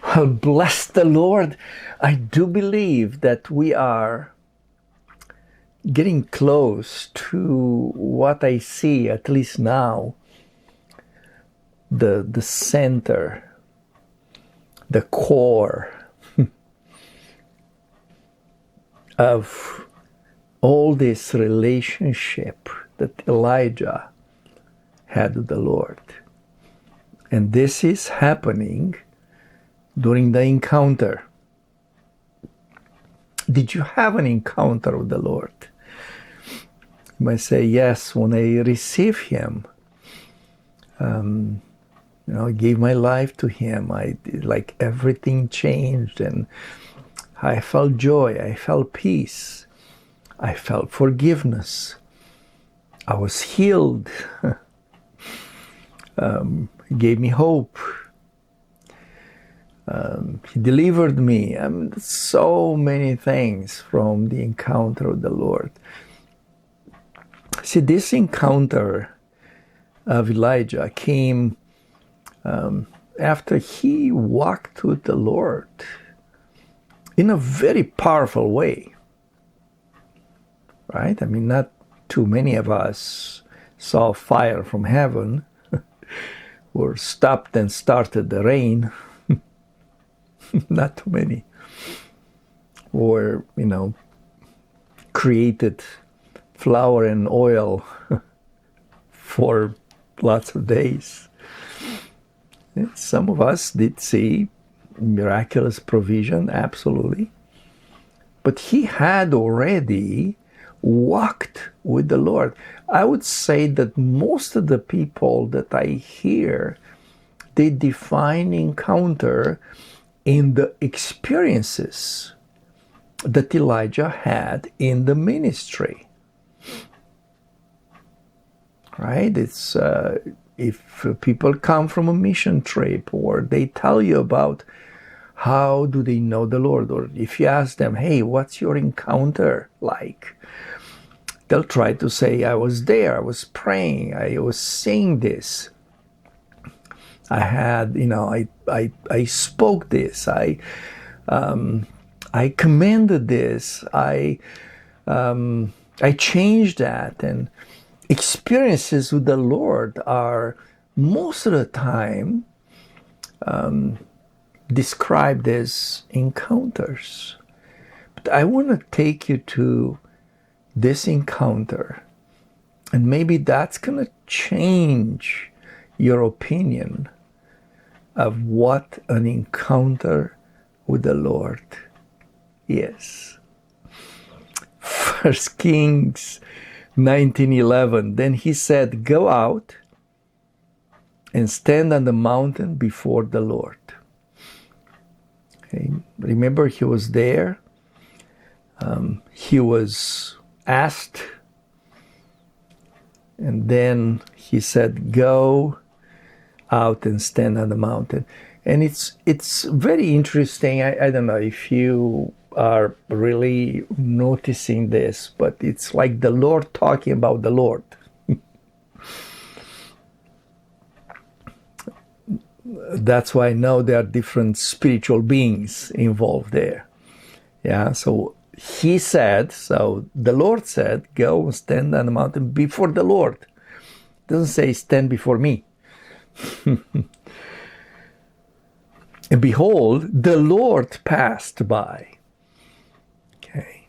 Well, bless the Lord. I do believe that we are getting close to what I see, at least now, the center, the core of all this relationship that Elijah had with the Lord. And this is happening during the encounter. Did you have an encounter with the Lord? You might say, yes, when I received Him, I gave my life to Him. Like everything changed, and I felt joy. I felt peace. I felt forgiveness. I was healed. He gave me hope. He delivered me. So many things from the encounter with the Lord. See, this encounter of Elijah came after he walked with the Lord in a very powerful way. Right? Not too many of us saw fire from heaven or stopped and started the rain. Not too many. Or, created flour and oil for lots of days. Some of us did see miraculous provision, absolutely. But he had already walked with the Lord. I would say that most of the people that I hear, they define encounter in the experiences that Elijah had in the ministry. Right? It's if people come from a mission trip or they tell you about how do they know the Lord, or if you ask them, hey, what's your encounter like? They'll try to say, I was there, I was praying, I was seeing this. I had, I spoke this, I commanded this, I changed that. And experiences with the Lord are most of the time described as encounters. But I want to take you to this encounter, and maybe that's going to change your opinion of what an encounter with the Lord is. 1 Kings 19:11. Then he said, go out and stand on the mountain before the Lord. Okay. Remember, he was there. He was asked, and then he said, go out and stand on the mountain. And it's very interesting. I don't know if you are really noticing this, but it's like the Lord talking about the Lord. That's why I know there are different spiritual beings involved there. Yeah, so he said, so the Lord said, go and stand on the mountain before the Lord. It doesn't say stand before me. And behold, the Lord passed by. Okay.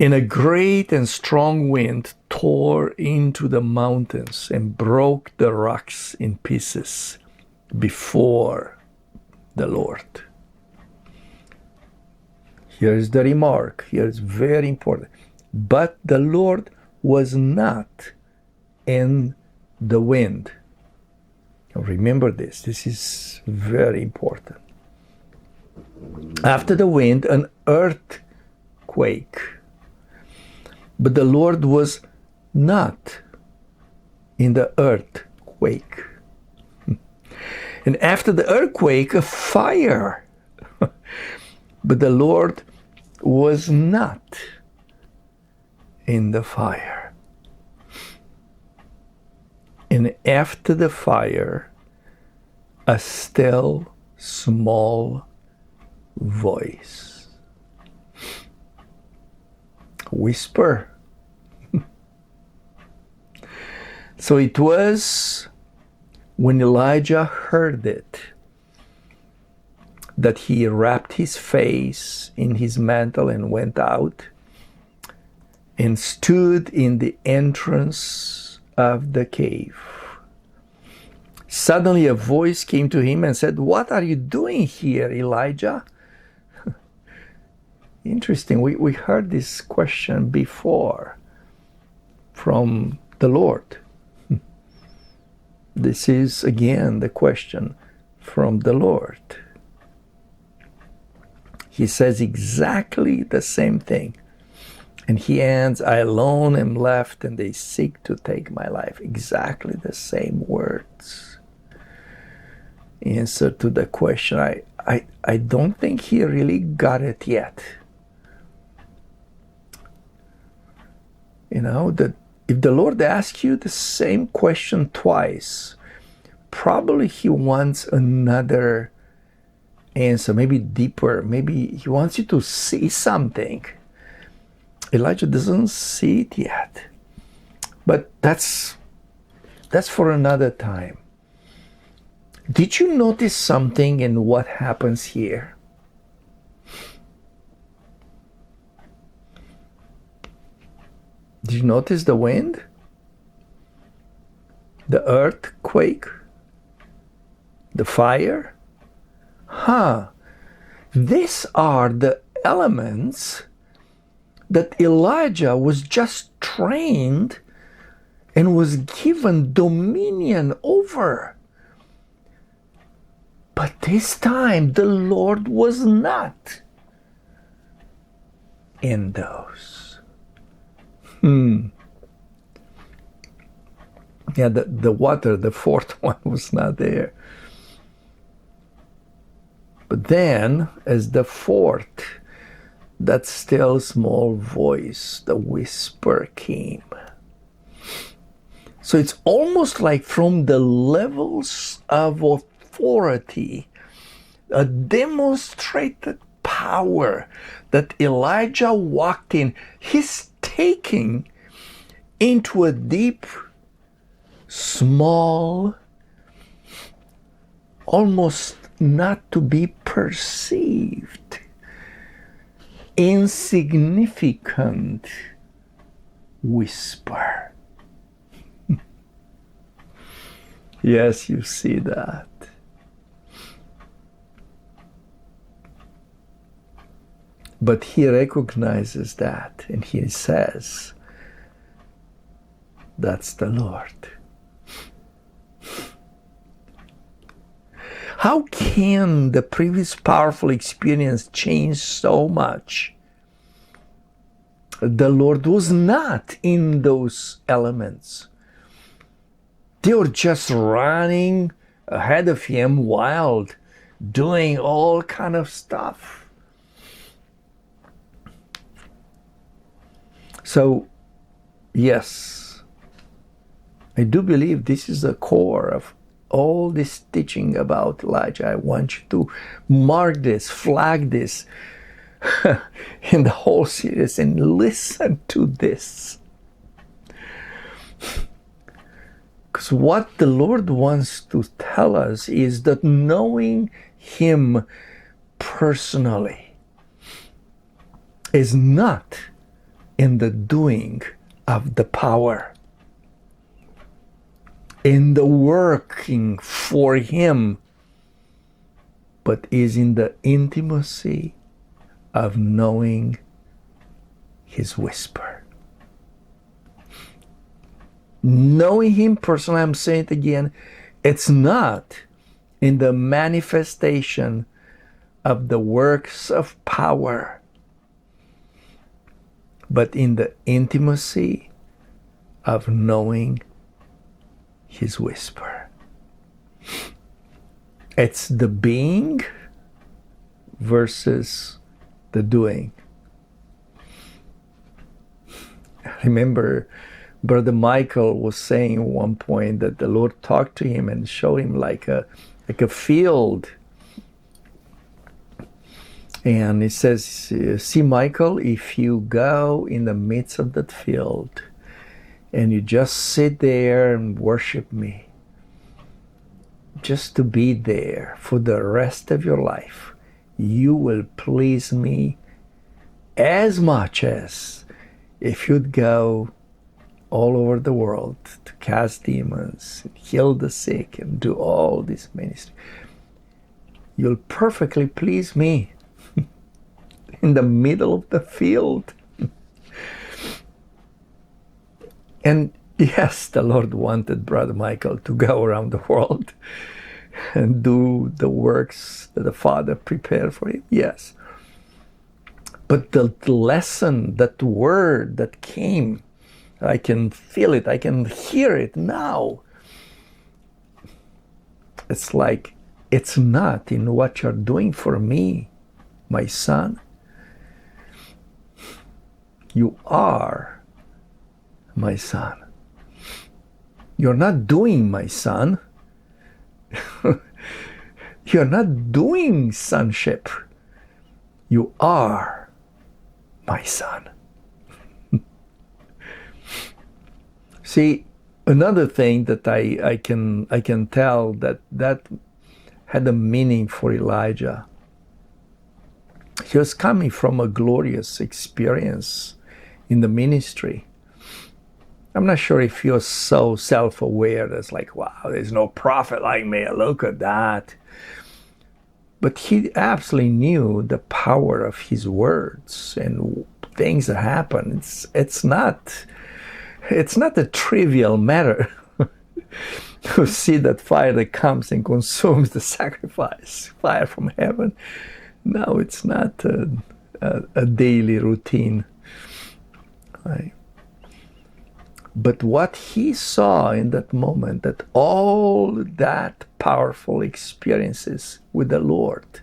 And a great and strong wind tore into the mountains and broke the rocks in pieces before the Lord. Here is the remark. Here is very important. But the Lord was not in the wind. Now remember this. This is very important. After the wind, an earthquake. But the Lord was not in the earthquake. And after the earthquake, a fire. But the Lord was not in the fire. And after the fire, a still small voice. Whisper. So it was when Elijah heard it that he wrapped his face in his mantle and went out and stood in the entrance of the cave. Suddenly a voice came to him and said, "What are you doing here, Elijah?" Interesting. We heard this question before from the Lord. This is again the question from the Lord. He says exactly the same thing. And he ends, "I alone am left, and they seek to take my life." Exactly the same words. Answer to the question. I don't think he really got it yet. You know, that if the Lord asks you the same question twice, probably he wants another answer, maybe deeper. Maybe he wants you to see something. Elijah doesn't see it yet. But that's for another time. Did you notice something in what happens here? Did you notice the wind? The earthquake? The fire? These are the elements that Elijah was just trained and was given dominion over. But this time the Lord was not in those. Yeah, the water, the fourth one, was not there. But then, as the fourth, that still small voice, the whisper came. So it's almost like from the levels of authority, a demonstrated power that Elijah walked in. He's taking into a deep, small, almost not to be perceived, insignificant whisper. Yes, you see that. But he recognizes that and he says, "That's the Lord." How can the previous powerful experience change so much? The Lord was not in those elements. They were just running ahead of him wild, doing all kind of stuff. So, yes, I do believe this is the core of all this teaching about Elijah. I want you to mark this, flag this in the whole series and listen to this. Because what the Lord wants to tell us is that knowing Him personally is not in the doing of the power, in the working for Him, but is in the intimacy of knowing His whisper. Knowing Him personally, I'm saying it again, it's not in the manifestation of the works of power, but in the intimacy of knowing His whisper. It's the being versus the doing. I remember Brother Michael was saying at one point that the Lord talked to him and showed him like a like a field. And it says, see, Michael, if you go in the midst of that field and you just sit there and worship me, just to be there for the rest of your life, you will please me as much as if you'd go all over the world to cast demons, heal the sick, and do all this ministry. You'll perfectly please me in the middle of the field. And yes, the Lord wanted Brother Michael to go around the world and do the works that the Father prepared for him. Yes. But the lesson, that word that came, I can feel it, I can hear it now. It's like, it's not in what you're doing for me, my son. You are my son. You're not doing my son. You're not doing sonship. You are my son. See, another thing that I can tell that had a meaning for Elijah. He was coming from a glorious experience in the ministry. I'm not sure if he was so self-aware that's like, wow, there's no prophet like me, look at that. But he absolutely knew the power of his words and things that happen. It's not a trivial matter to see that fire that comes and consumes the sacrifice, fire from heaven. No, it's not a daily routine. Right? But what he saw in that moment, that all that powerful experiences with the Lord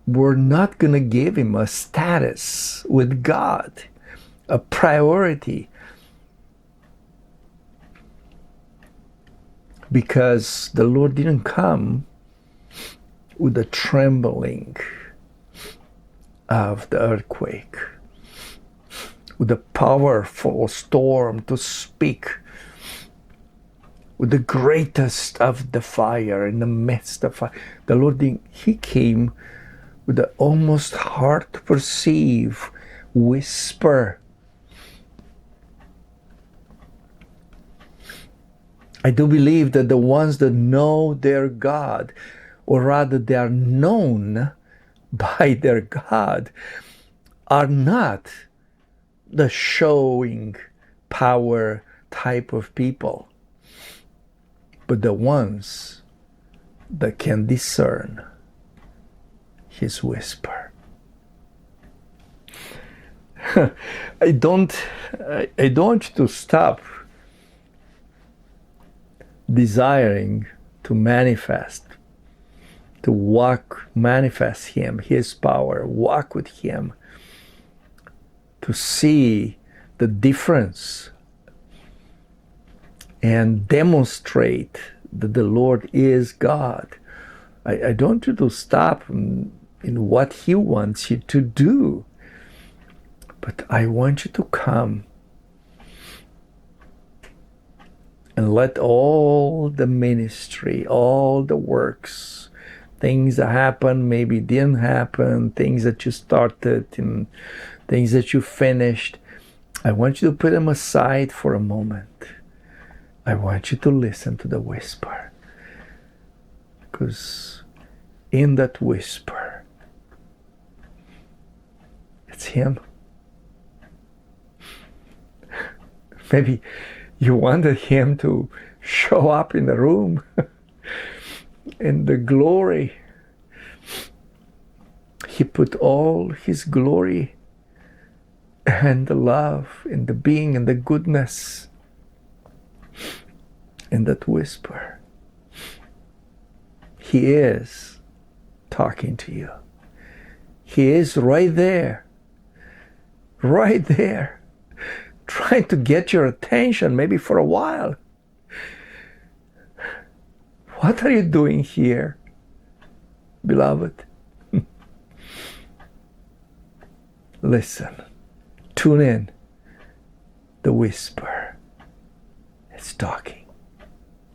were not going to give him a status with God, a priority, because the Lord didn't come with the trembling of the earthquake, with the powerful storm to speak, with the greatest of the fire in the midst of fire. The Lord, he came with the almost hard to perceive whisper. I do believe that the ones that know their God, or rather they are known by their God, are not the showing power type of people, but the ones that can discern his whisper. I don't want you to stop desiring to manifest, to manifest him, his power, walk with him, to see the difference and demonstrate that the Lord is God. I don't want you to stop in what he wants you to do, but I want you to come and let all the ministry, all the works, things that happened, maybe didn't happen, things that you started and things that you finished, I want you to put them aside for a moment. I want you to listen to the whisper. Because in that whisper, it's him. Maybe you wanted him to show up in the room in the glory. He put all his glory and the love and the being and the goodness in that whisper. He is talking to you. He is right there, trying to get your attention, maybe for a while. What are you doing here, beloved? Listen, tune in. The whisper is talking.